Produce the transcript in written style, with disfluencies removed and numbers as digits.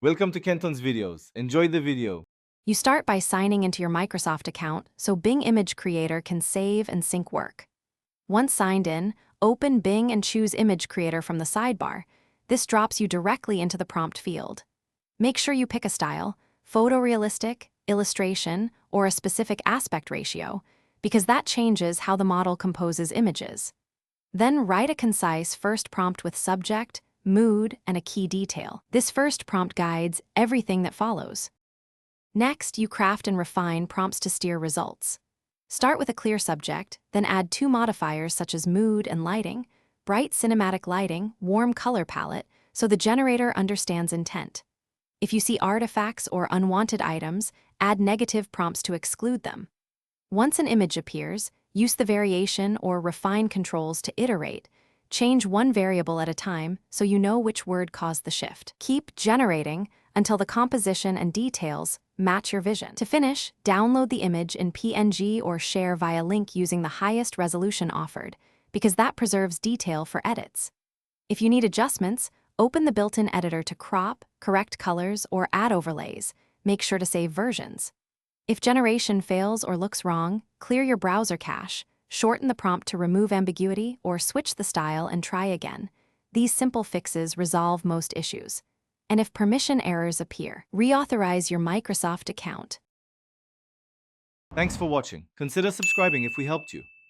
Welcome to Kenton's videos. Enjoy the video. You start by signing into your Microsoft account so Bing Image Creator can save and sync work. Once signed in, open Bing and choose Image Creator from the sidebar. This drops you directly into the prompt field. Make sure you pick a style, photorealistic, illustration, or a specific aspect ratio, because that changes how the model composes images. Then write a concise first prompt with subject, mood, and a key detail. This first prompt guides everything that follows. Next, you craft and refine prompts to steer results. Start with a clear subject, then add two modifiers such as mood and lighting, bright cinematic lighting, warm color palette, so the generator understands intent. If you see artifacts or unwanted items, add negative prompts to exclude them. Once an image appears, use the variation or refine controls to iterate. Change one variable at a time so you know which word caused the shift. Keep generating until the composition and details match your vision. To finish, download the image in PNG or share via link using the highest resolution offered, because that preserves detail for edits. If you need adjustments, open the built-in editor to crop, correct colors, or add overlays. Make sure to save versions. If generation fails or looks wrong, clear your browser cache, shorten the prompt to remove ambiguity, or switch the style and try again. These simple fixes resolve most issues. And if permission errors appear, reauthorize your Microsoft account. Thanks for watching. Consider subscribing if we helped you.